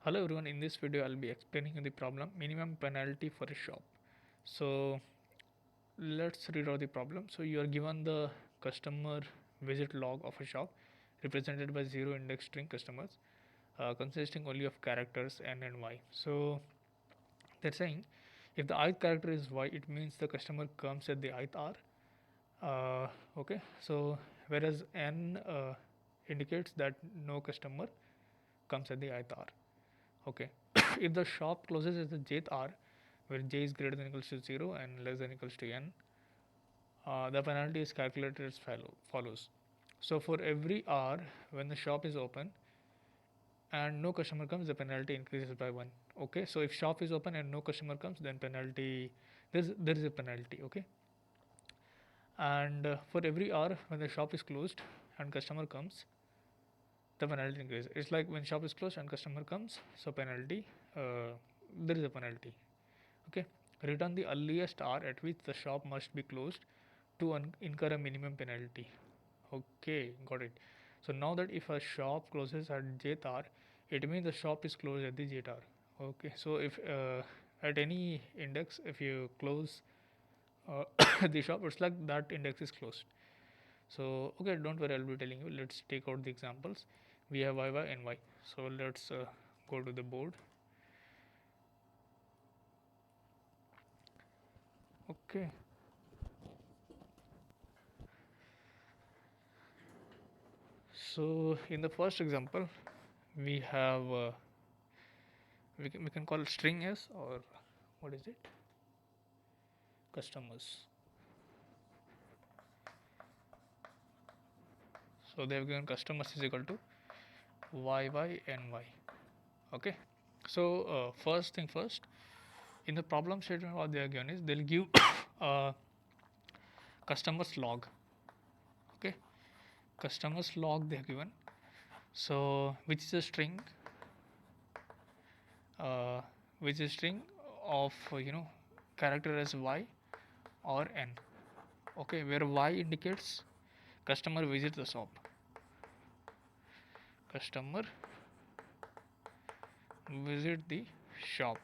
Hello everyone, in this video I'll be explaining the problem minimum penalty for a shop. So let's read out the problem. So you are given the customer visit log of a shop represented by zero index string customers consisting only of characters n and y. So they're saying if the ith character is y, it means the customer comes at the ith hour. Okay, so whereas n indicates that no customer comes at the ith hour. Okay, if the shop closes at the jth hour, where j is greater than equals to 0 and less than equals to n, the penalty is calculated as follows. So for every hour when the shop is open and no customer comes, the penalty increases by 1. Okay, so if shop is open and no customer comes, then penalty, there is a penalty. Okay, and for every hour when the shop is closed and customer comes, the penalty increases. It's like when shop is closed and customer comes, so penalty, there is a penalty. Okay, return the earliest hour at which the shop must be closed to incur a minimum penalty. Okay, got it. So now that if a shop closes at jth hour, it means the shop is closed at the jth hour. Okay, so if at any index, if you close uh, the shop, it's like that index is closed. So okay, don't worry, I'll be telling you. Let's take out the examples. We have y, y and y. So let's go to the board. Okay, so in the first example we have we can call it string s, or what is it, customers. So they have given customers is equal to y, y and y. Okay, so first thing first, in the problem statement what they are given is they'll give customers log. Okay, customers log they have given, so which is a string, uh, which is string of character as y or n. Okay, where y indicates customer visits the shop, customer visit the shop.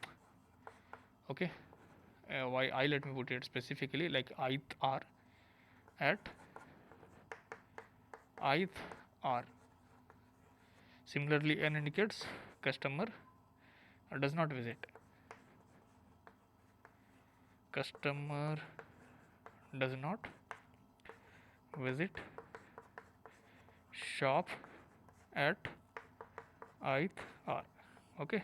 Okay, why I, let me put it specifically like ith hour, at ith hour. Similarly n indicates customer does not visit, customer does not visit shop at ith hour. Okay,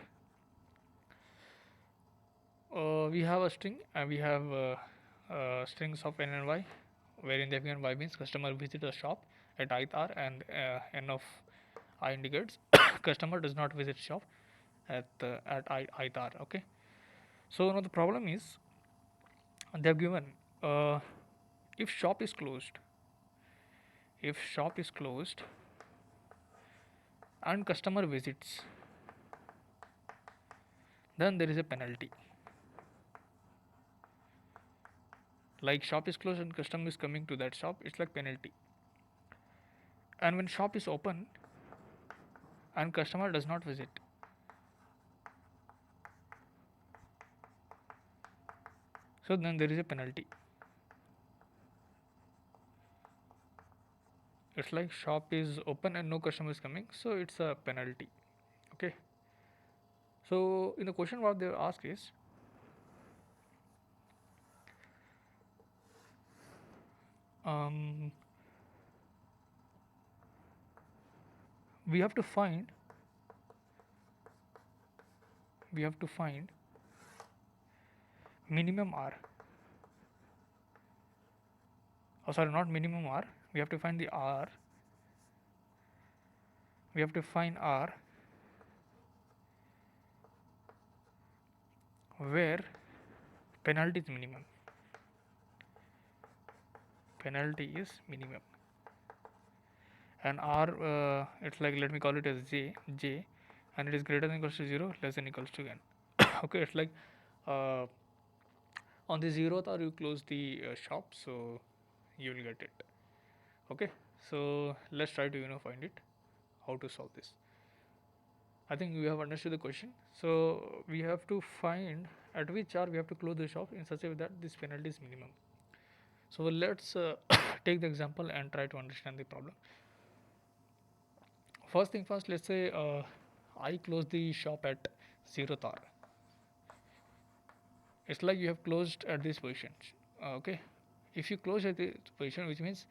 we have a string and we have strings of n and y, wherein the given y means customer visit the shop at ith hour, and n of I indicates customer does not visit shop at ith hour. Okay, so now the problem is they have given if shop is closed, if shop is closed and customer visits, then there is a penalty. Like shop is closed and customer is coming to that shop, it's like penalty. And when shop is open and customer does not visit, so then there is a penalty. It's like shop is open and no customer is coming, so it's a penalty. Okay, so in the question what they ask is um, we have to find minimum r. Oh sorry, not minimum r, we have to find the r, we have to find r where penalty is minimum, penalty is minimum, and r it's like, let me call it as j, and it is greater than equals to 0, less than equals to n. Okay, it's like uh, on the 0th hour you close the shop, so you will get it. Okay, so let's try to find it, how to solve this. I think we have understood the question. So we have to find at which hour we have to close the shop in such a way that this penalty is minimum. So let's take the example and try to understand the problem. First thing first, let's say I close the shop at 0th hour. It's like you have closed at this position. Okay, if you close at this position, which means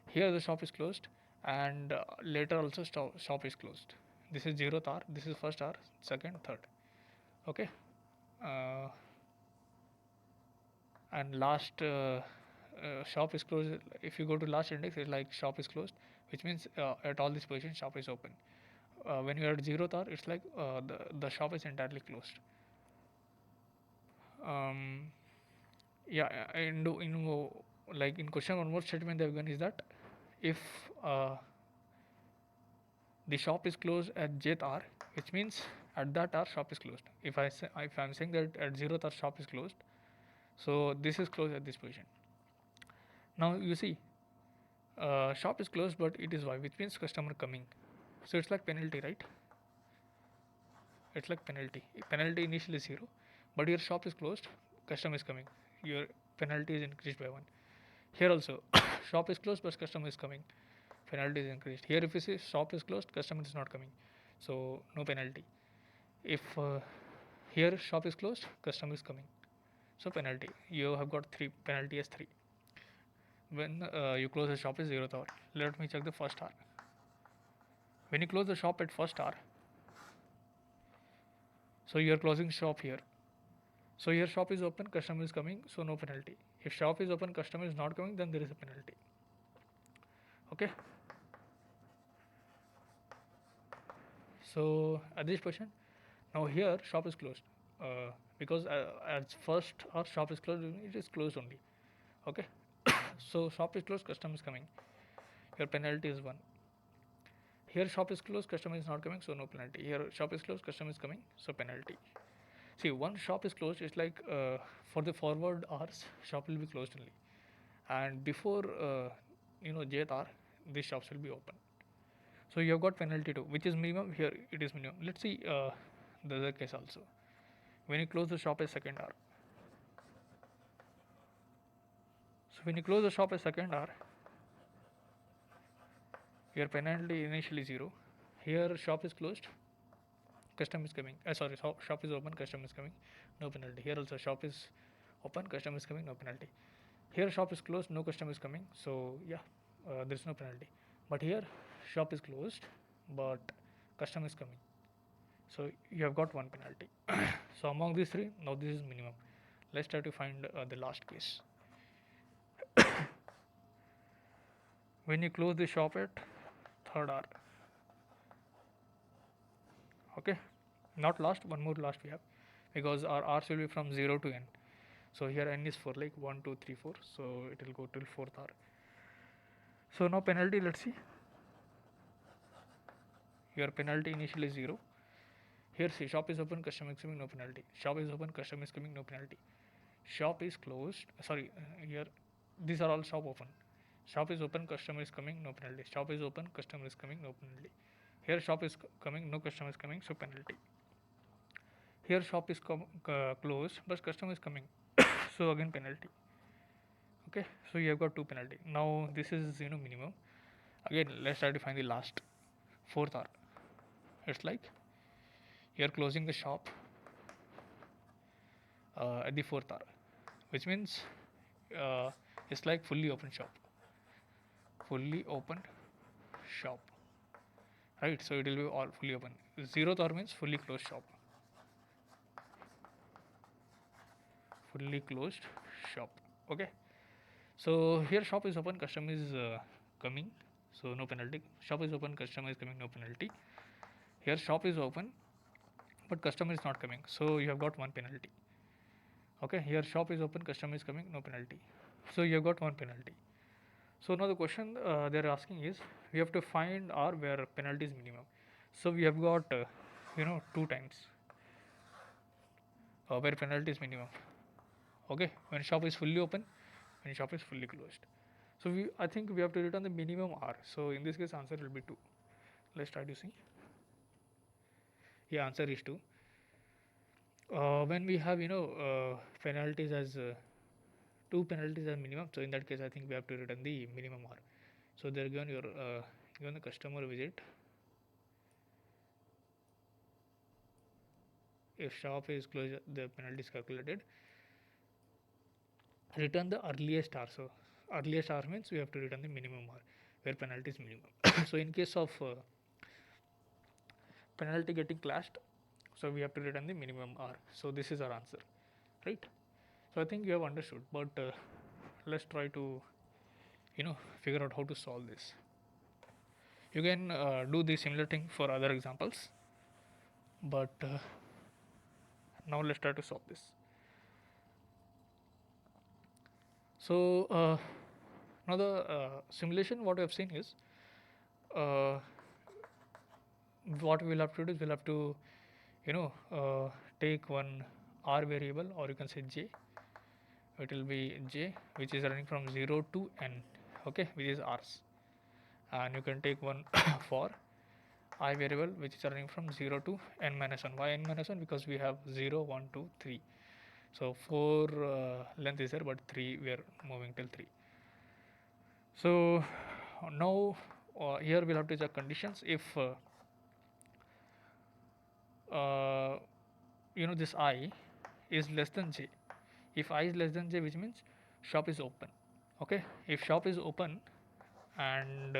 here the shop is closed, and later also shop is closed. This is 0th hour, this is first hour, second, third. Okay, uh, and last shop is closed. If you go to last index, it's like shop is closed, which means at all these positions shop is open. When you are at 0th hour, it's like the shop is entirely closed. um, yeah, like in question one more statement they have given is that if uh, the shop is closed at jth hour, which means at that hour shop is closed. If I'm saying that at 0th hour shop is closed, so this is closed at this position. Now you see, shop is closed, but it is y, which means customer coming. So it's like penalty, right? It's like penalty. Penalty initially 0, but your shop is closed, customer is coming. Your penalty is increased by 1. Here also, shop is closed, but customer is coming. Penalty is increased. Here, if you see shop is closed, customer is not coming, so no penalty. If here shop is closed, customer is coming, so penalty. You have got 3, penalty as 3. When you close the shop is 0th hour. Let me check the first hour. When you close the shop at first hour, so you are closing shop here. So here shop is open, customer is coming, so no penalty. If shop is open, customer is not coming, then there is a penalty. Okay. So at this position, now here shop is closed, because at first our shop is closed, it is closed only. Okay. So shop is closed, customer is coming. Your penalty is 1. Here shop is closed, customer is not coming, so no penalty. Here shop is closed, customer is coming, so penalty. See, one shop is closed, it's like for the forward hours, shop will be closed only, and before jth hour, these shops will be open. So you have got penalty too, which is minimum. Here it is minimum. Let's see the other case also. When you close the shop at second hour, so when you close the shop at second hour, your penalty initially 0. Here shop is closed, customer is coming. Sorry, shop is open, customer is coming, no penalty. Here also shop is open, customer is coming, no penalty. Here shop is closed, no customer is coming, so yeah, there is no penalty. But here shop is closed, but customer is coming, so you have got 1 penalty. So among these 3, now this is minimum. Let's try to find the last case. When you close the shop at third hour, okay, not last, one more last we have, because our hours will be from 0 to n. So here n is 4, like 1 2 3 4, so it will go till 4th hour. So now penalty, let's see. Your penalty initially 0. Here see, shop is open, customer is coming, no penalty. Shop is open, customer is coming, no penalty. Shop is closed, sorry, here these are all shop open. Shop is open, customer is coming, no penalty. Shop is open, customer is coming, no penalty. Here shop is coming, no customer is coming, so penalty. Here shop is closed, but customer is coming, so again penalty. Okay, so you have got 2 penalty. Now this is minimum. Again, let's try to find the last, 4th hour. It's like you are closing the shop at the 4th hour, which means uh, it's like fully open shop. Fully open shop, right? So it will be all fully open. 0th hour means fully closed shop. Fully closed shop. Okay. So here shop is open, customer is coming, so no penalty. Shop is open, customer is coming, no penalty. Here shop is open, but customer is not coming, so you have got 1 penalty. Okay, here shop is open, customer is coming, no penalty, so you have got 1 penalty. So now the question they are asking is, we have to find r where penalty is minimum. So we have got 2 times where penalty is minimum. Okay, when shop is fully open, when shop is fully closed. So I think we have to return the minimum r. So in this case answer will be 2. Let's try to see. Yeah, answer is 2. When we have penalties as 2 penalties as minimum, so in that case I think we have to return the minimum R. So they're given your given the customer visit. If shop is closed, the penalty is calculated. Return the earliest R. So earliest R means we have to return the minimum R, where penalty is minimum. So in case of penalty getting clashed, so we have to return the minimum R. So this is our answer, right? So I think you have understood, but let's try to figure out how to solve this. You can do the similar thing for other examples, but now let's try to solve this. So now the simulation what we have seen is uh, what we will have to do is we'll have to take one R variable, or you can say J. It will be J, which is running from 0 to n, okay, which is R's, and you can take one for I variable, which is running from 0 to n minus 1. Why n minus 1? Because we have 0, 1, 2, 3. So 4 length is there, but 3 we are moving till 3. So now here we'll have to check conditions. If this I is less than j. If I is less than j, which means shop is open. Okay, if shop is open and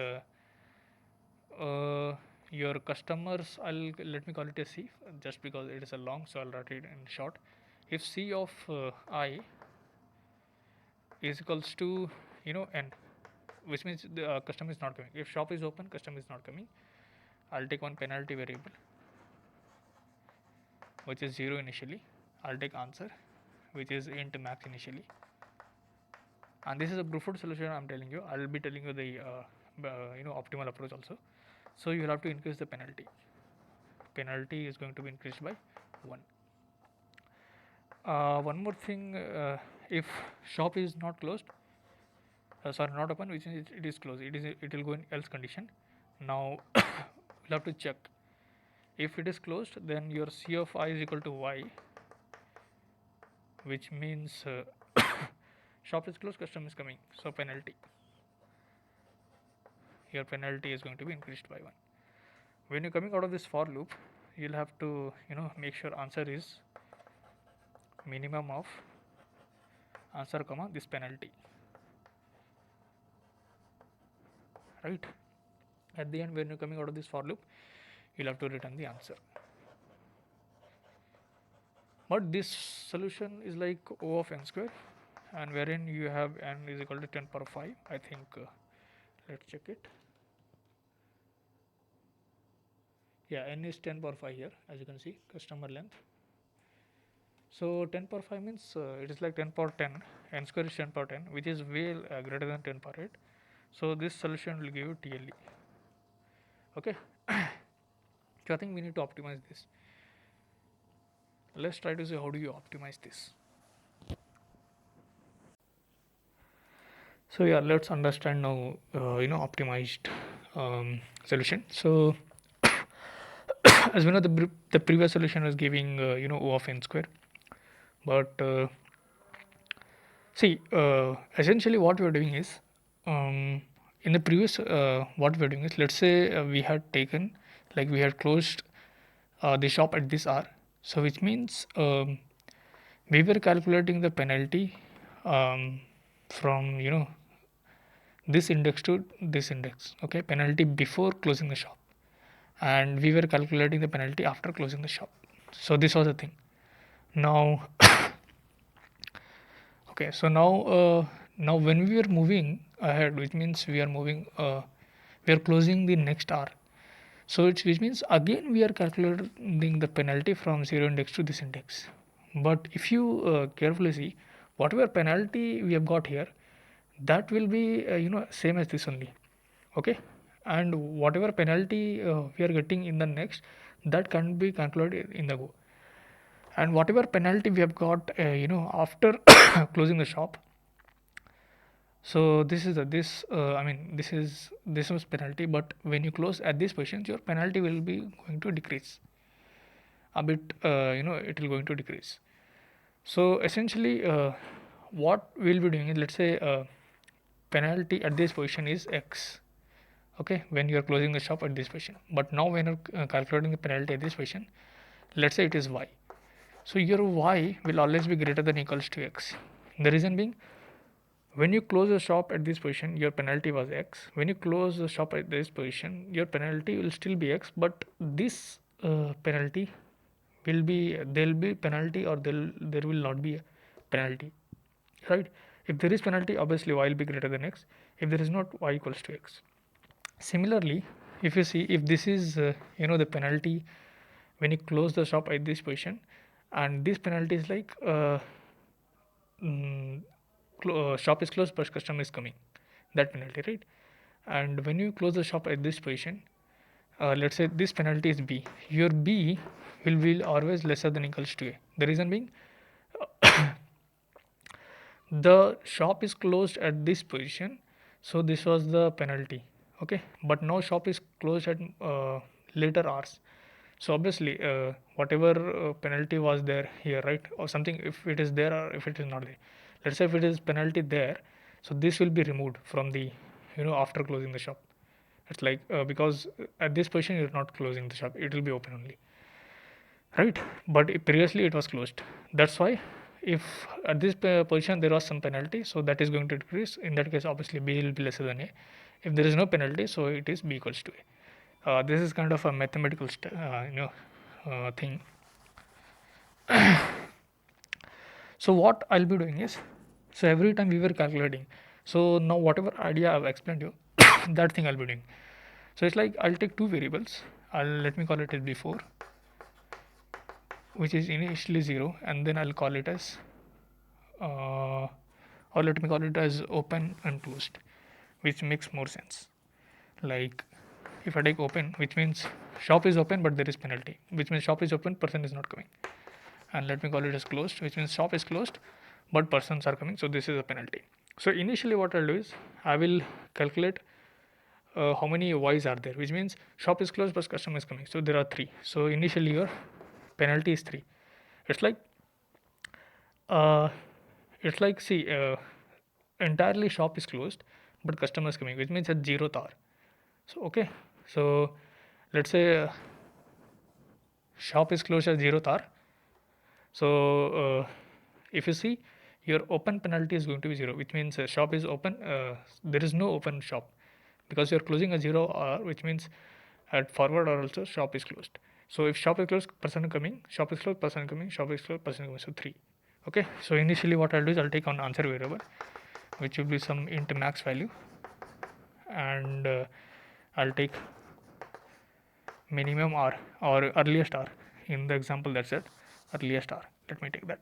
your customers, let me call it a C, just because it is a long, so I'll write it in short. If C of I is equals to n, which means the customer is not coming. If shop is open, customer is not coming, I'll take one penalty variable, which is 0 initially. I'll take answer, which is int max initially, and this is a Bruford solution. I'm telling you, I'll be telling you the optimal approach also. So you will have to increase the penalty. Penalty is going to be increased by 1. One more thing, if shop is not closed, sorry, not open, which is it is closed, it will go in else condition. Now we'll have to check. If it is closed, then your C of I is equal to y, which means shop is closed, customer is coming, so penalty. Your penalty is going to be increased by 1. When you're coming out of this for loop, you'll have to make sure answer is minimum of answer comma this penalty, right? At the end, when you're coming out of this for loop, you'll have to return the answer. But this solution is like O of n square, and wherein you have n is equal to 10 power 5. I think let's check it. Yeah, n is 10 power 5 here, as you can see, customer length. So 10 power 5 means it is like 10 power 10, n square is 10 power 10, which is way greater than 10 power 8. So this solution will give you TLE. Okay. So I think we need to optimize this. Let's try to see how do you optimize this. So yeah, let's understand now optimized solution. So as we know, the previous solution was giving O of n square, but see, essentially what we are doing is in the previous what we are doing is, let's say we had taken, like we had closed the shop at this hour, so which means we were calculating the penalty from this index to this index, okay, penalty before closing the shop, and we were calculating the penalty after closing the shop. So this was the thing. Now okay, so now when we are moving ahead, which means we are moving we are closing the next hour, so which means again we are calculating the penalty from 0 index to this index. But if you carefully see, whatever penalty we have got here, that will be same as this only, okay, and whatever penalty we are getting in the next, that can be calculated in the go, and whatever penalty we have got after closing the shop, so this is this was penalty, but when you close at this position, your penalty will be going to decrease. a bit, it will going to decrease. So essentially, what we'll be doing is, let's say penalty at this position is x, okay, when you are closing the shop at this position. But now when you're calculating the penalty at this position, let's say it is y. So your y will always be greater than equals to x. The reason being, when you close the shop at this position, your penalty was x. When you close the shop at this position, your penalty will still be x, but this penalty will be, there will be penalty, or there will not be a penalty, right? If there is penalty, obviously y will be greater than x. If there is not, y equals to x. Similarly, if you see, if this is the penalty when you close the shop at this position, and this penalty is like mm, shop is closed but customer is coming, that penalty, right? And when you close the shop at this position, let's say this penalty is b, your b will be always lesser than equals to a. The reason being, the shop is closed at this position, so this was the penalty, okay, but now shop is closed at later hours. So obviously whatever penalty was there here, right, or something, if it is there or if it is not there, let's say if it is penalty there, so this will be removed from the, after closing the shop. It's like because at this position you're not closing the shop, it will be open only, right? But previously it was closed. That's why if at this position there was some penalty, so that is going to decrease. In that case, obviously b will be lesser than a. If there is no penalty, so it is b equals to a. This is kind of a mathematical thing. So what I'll be doing is, so every time we were calculating, so now whatever idea I've explained you, that thing I'll be doing. So it's like I'll take two variables. Let me call it as before, which is initially 0, and then I'll call it as or let me call it as open and closed, which makes more sense. Like if I take open, which means shop is open but there is penalty, which means shop is open, person is not coming. And let me call it as closed, which means shop is closed but persons are coming, so this is a penalty. So initially what I'll do is, I will calculate how many y's are there, which means shop is closed but customer is coming, so there are 3. So initially your penalty is 3. It's like see, entirely shop is closed but customer is coming, which means at 0th hour. So okay, so let's say shop is closed at 0th hour. So if you see, your open penalty is going to be 0, which means shop is open, there is no open shop, because you are closing a 0 hour, which means at forward or also shop is closed. So if shop is closed, person coming, shop is closed, person coming, shop is closed, person coming, so 3. Okay, so initially what I'll do is, I'll take on answer variable, which will be some int max value, and I'll take minimum r or earliest r. In the example, that's it, earliest r. Let me take that.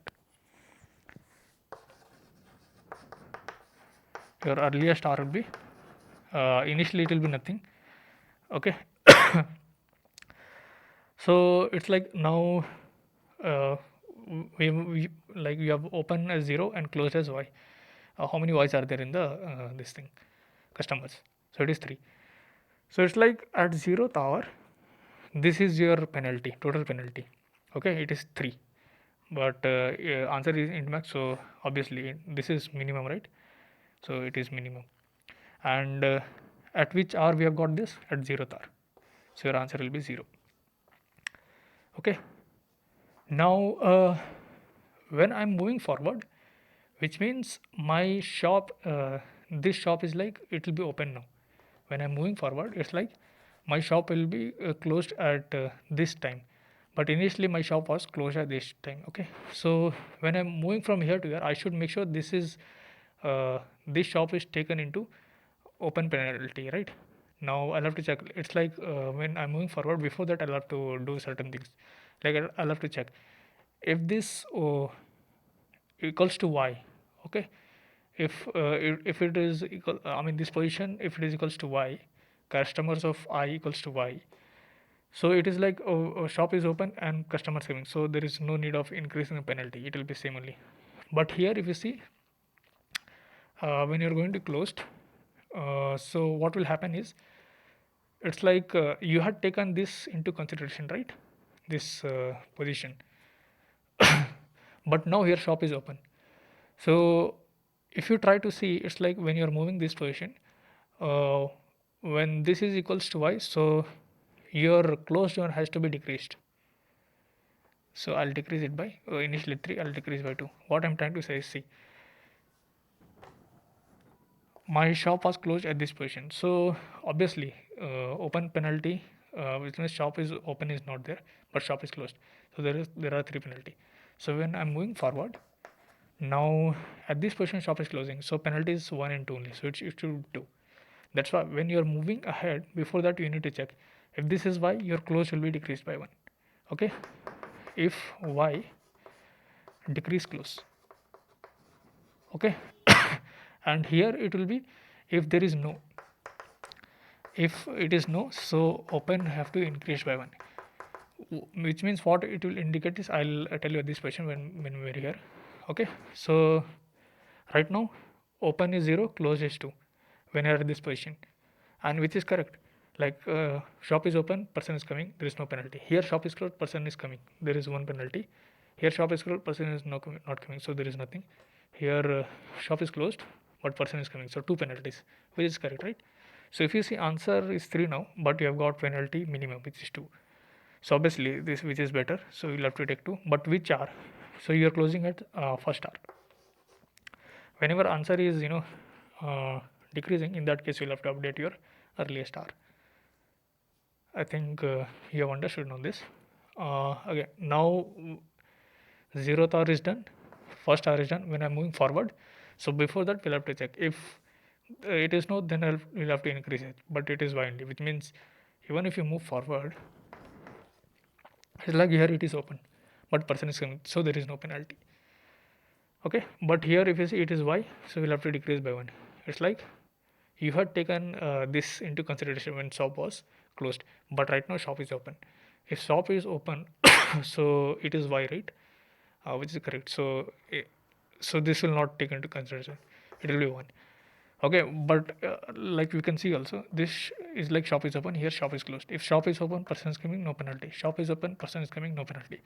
Your earliest r will be initially it will be nothing. Okay. So it's like now we like you have open as 0 and closed as y. How many y's are there in the this thing, customers? So it is 3. So it's like at 0th hour, this is your penalty, total penalty. Okay, it is 3, but answer is int max, so obviously this is minimum, right? So it is minimum. And at which hour we have got this? At 0th hour. So your answer will be 0. Okay. Now when I'm moving forward, which means my shop, this shop is like, it will be open now. When I'm moving forward, it's like my shop will be closed at this time, but initially my shop was closed at this time. Okay, so when I'm moving from here to here, I should make sure this is this shop is taken into open penalty, right? Now I'll have to check. It's like when I'm moving forward, before that I'll have to do certain things. Like I'll have to check if this equals to y. Okay, if it is equal, I mean this position, if it is equals to y, customers of I equals to y, so it is like shop is open and customers coming, so there is no need of increasing the penalty, it will be same only. But here if you see, when you're going to closed, so what will happen is, it's like you had taken this into consideration, right? this position. But now here shop is open. So if you try to see, it's like when you're moving this position, uh, when this is equals to y, so your closed one has to be decreased. So I'll decrease it by initially 3, I'll decrease by 2. What I'm trying to say is, see, my shop was closed at this position, so obviously open penalty, which means shop is open is not there, but shop is closed, so there are 3 penalty. So when I'm moving forward, now at this position shop is closing, so penalty is 1 and 2 only, so it should be 2. That's why when you're moving ahead, before that you need to check if this is y, your close will be decreased by 1. Okay, if y decrease close, okay. And here it will be if there is no, if it is no, so open have to increase by 1, which means what it will indicate is, I'll tell you this question when we're here. Okay, so right now open is 0, close is 2 when you're at this position, and which is correct. Like shop is open, person is coming, there is no penalty. Here shop is closed, person is coming, there is 1 penalty. Here shop is closed, person is not coming, so there is nothing. Here shop is closed, but person is coming, so 2 penalties, which is correct, right? So if you see, answer is 3 now, but you have got penalty minimum, which is 2. So obviously this, which is better, so you'll have to take 2, but which R? So you are closing at first R. Whenever answer is decreasing, in that case you'll have to update your earliest R. I think you have understood on this. Okay, now 0th R is done, first R is done. When I'm moving forward, so before that we'll have to check if it is no, then we'll have to increase it, but it is y only, which means even if you move forward, it's like here it is open, but person is coming, so there is no penalty. Okay, but here if you see it is y, so we'll have to decrease by 1. It's like you had taken this into consideration when shop was closed, but right now shop is open. If shop is open, so it is y, right? Which is correct. So so this will not take into consideration, it will be 1. Okay, but like you can see also, this is like shop is open, here shop is closed. If shop is open, person is coming, no penalty. Shop is open, person is coming, no penalty.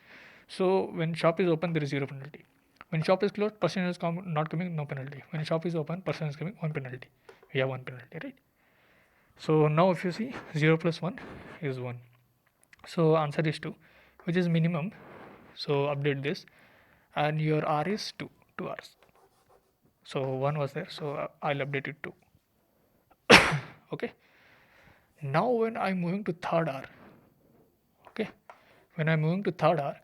So when shop is open, there is 0 penalty. When shop is closed, person is not coming, no penalty. When shop is open, person is coming, 1 penalty. We have 1 penalty, right? So now if you see, 0 plus 1 is 1. So answer is 2, which is minimum. So update this, and your R is 2 R's. So 1 was there, so I'll update it 2. Okay, now when I'm moving to third R, okay, when I'm moving to third R,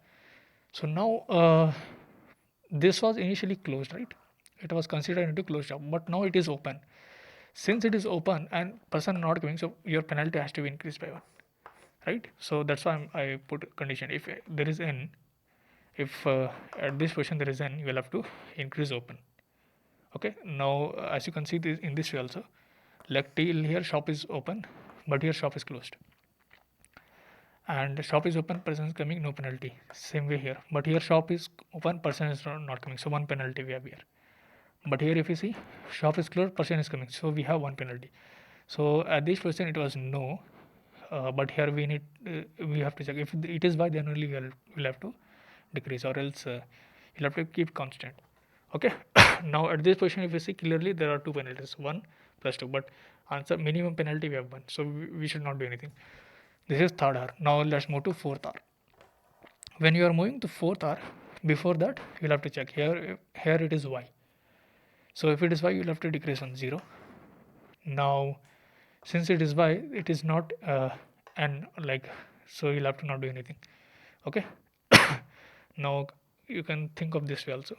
so now this was initially closed, right? It was considered into closed shop, but now it is open. Since it is open and person not coming, so your penalty has to be increased by 1, right? So that's why I put condition, if there is n, if at this position there is n, you will have to increase open. Okay, now as you can see this in this way also, like till here shop is open, but here shop is closed, and shop is open, person is coming, no penalty. Same way here, but here shop is open, person is not coming, so 1 penalty we have here. But here if you see, shop is closed, person is coming, so we have 1 penalty. So at this position it was no, but here we need we have to check if it is y, then only we'll have to decrease, or else you'll have to keep constant. Okay. Now at this position if you see clearly, there are 2 penalties, 1 plus 2, but answer minimum penalty we have 1, so we should not do anything. This is third R. Now let's move to fourth R. When you are moving to fourth R, before that you'll have to check here it is y, so if it is y, you'll have to decrease on 0. Now since it is y, it is not n, like, so you'll have to not do anything. Okay. Now you can think of this way also,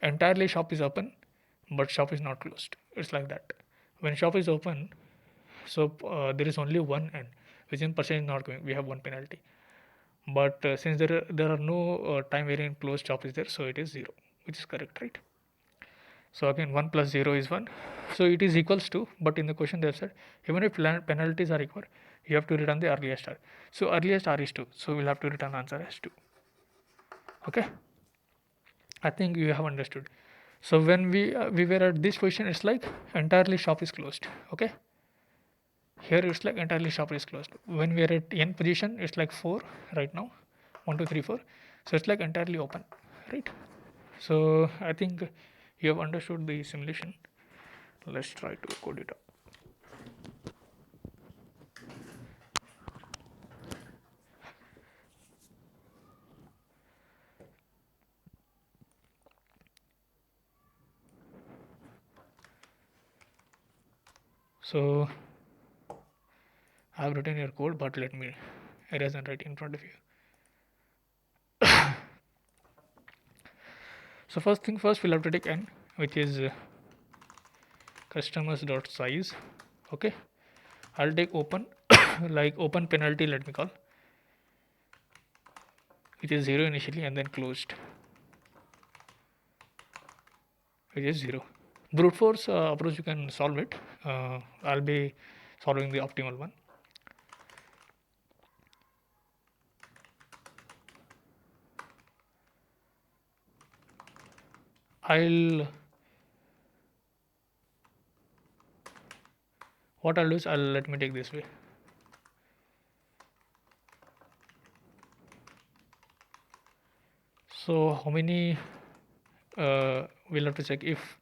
entirely shop is open, but shop is not closed. It's like that. When shop is open, so there is only 1 n, which in person is not going, we have 1 penalty. But since there are no time variant closed shop is there, so it is 0, which is correct, right? So again 1 plus 0 is 1, so it is equals to, but in the question they have said even if penalties are equal, you have to return the earliest R. So earliest R is 2, so we'll have to return answer as 2. Okay, I think you have understood. So when we were at this position, it's like entirely shop is closed. Okay, Here it's like entirely shop is closed. When we are at n position, it's like 4 right now, 1 2 3 4. So it's like entirely open, right? So I think you have understood the simulation. Let's try to code it up. So I have written your code, but let me erase and write in front of you. So first thing first, we'll have to take n, which is customers dot size. Okay, I'll take open like open penalty, let me call, which is 0 initially, and then closed, which is 0. Brute force approach, you can solve it. I'll be solving the optimal one. What I'll do is let me take this way. So how many we'll have to check if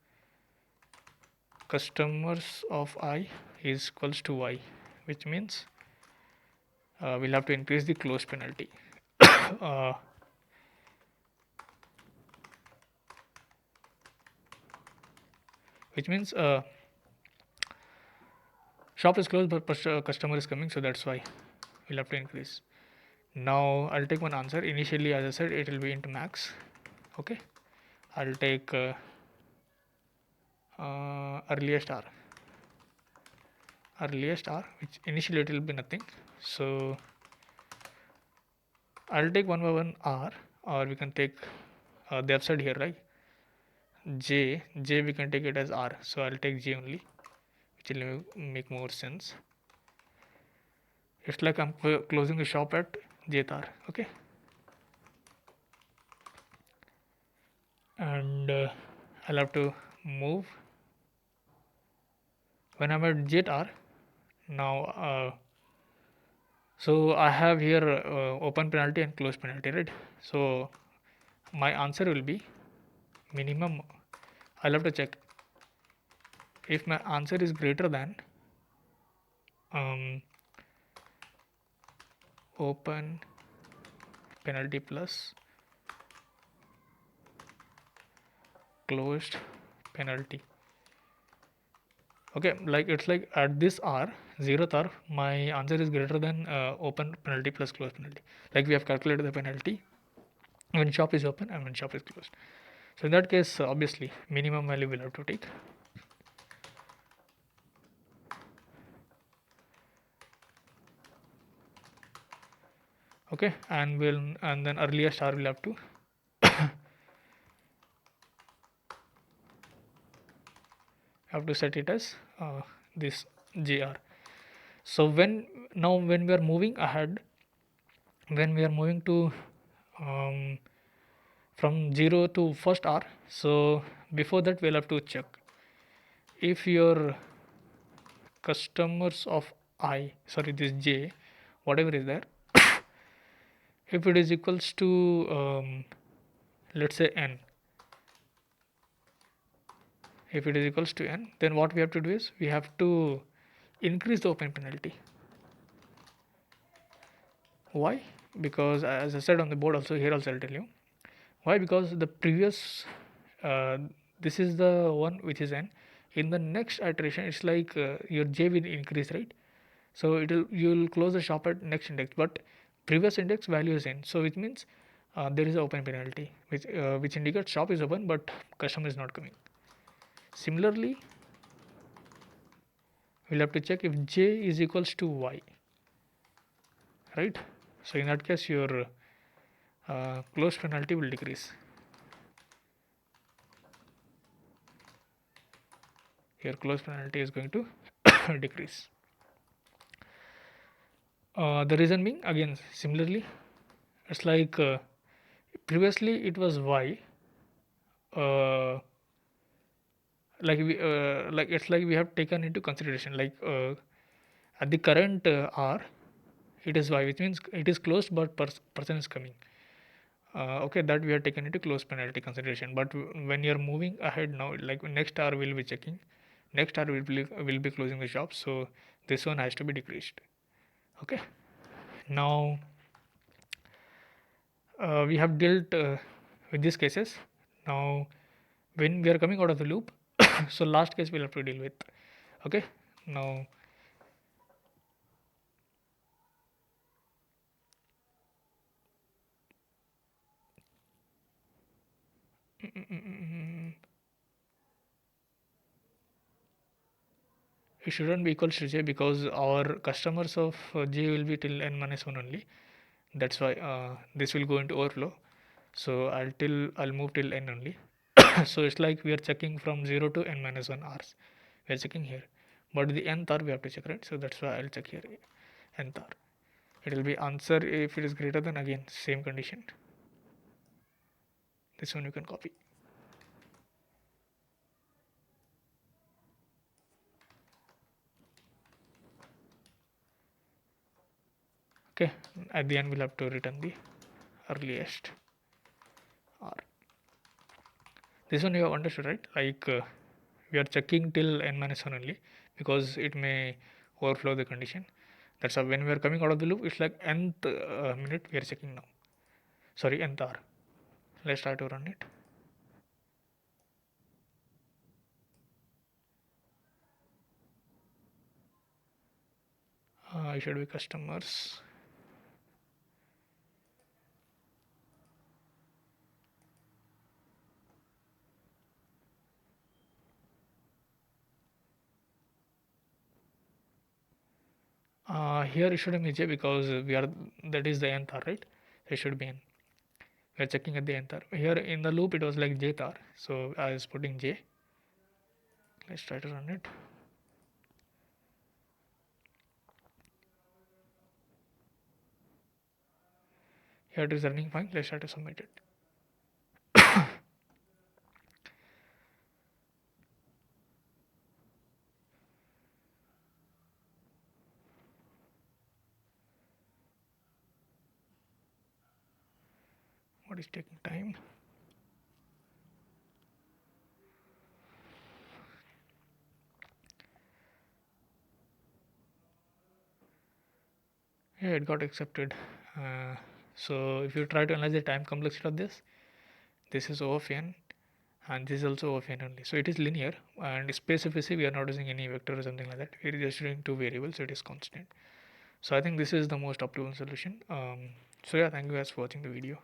customers of I is equals to y, which means we'll have to increase the close penalty. uh, which means shop is closed but customer is coming, so that's why we'll have to increase. Now I'll take one answer. Initially, as I said, it will be into max. Okay, I'll take earliest r, which initially it will be nothing. So I'll take 1 by 1 r, or we can take the upside here, right? J we can take it as r, so I'll take j only, which will make more sense. It's like I'm closing the shop at jth r. Okay, and I'll have to move when I'm at jth r. Now so I have here open penalty and close penalty, right? So my answer will be minimum. I'll have to check if my answer is greater than open penalty plus closed penalty. Okay, like it's like at this r, 0th r, my answer is greater than open penalty plus closed penalty. Like we have calculated the penalty when shop is open and when shop is closed. So in that case, obviously minimum value will have to take. Okay, and then earliest r will have to set it as this jr. So when we are moving ahead, when we are moving to from 0 to first r, so before that we'll have to check if your customers of I, sorry, this j, whatever is there, if it is equals to let's say n, if it is equals to n, then what we have to do is we have to increase the open penalty. Why? Because as I said on the board also, here also I'll tell you why. Because the previous this is the one which is n. In the next iteration, it's like your j will increase, right? So you will close the shop at next index, but previous index value is n. So which means there is an open penalty, which indicates shop is open but customer is not coming. Similarly, we'll have to check if j is equals to y, right? So in that case, your close penalty will decrease. Your close penalty is going to decrease. The reason being, again, similarly, it's like previously it was y. Like it's like we have taken into consideration, like At the current r, it is y, which means it is closed but person is coming. Okay, that we are taken into close penalty consideration. But when you are moving ahead now, like next hour will be checking, next hour will be closing the shop, so this one has to be decreased. Okay, now we have dealt with these cases. Now when we are coming out of the loop, so last case we'll have to deal with. Okay, now it shouldn't be equal to j, because our customers of j will be till n minus 1 only. That's why this will go into overflow. So I'll move till n only. So it's like we are checking from 0 to n minus 1 hours. We are checking here, but the nth hour we have to check, right? So that's why I'll check here nth hour. It will be answer if it is greater than, again same condition. This one you can copy. Okay, at the end we'll have to return the earliest hour. This one you have understood, right? Like we are checking till n minus 1 only, because it may overflow the condition. That's how when we are coming out of the loop, it's like nth minute we are checking now. Sorry, nth hour. Let's try to run it. It should be customers. Here it shouldn't be j, because we are, that is the nth hour, right? It should be n. We are checking at the nth hour. Here in the loop it was like jth hour, so I was putting j. Let's try to run it. Here it is running fine. Let's try to submit it. What is taking time? Yeah, it got accepted. So if you try to analyze the time complexity of this is O of n, and this is also O of n only. So it is linear, and specificity we are not using any vector or something like that. We are just using two variables, so it is constant. So I think this is the most optimal solution. So yeah, thank you guys for watching the video.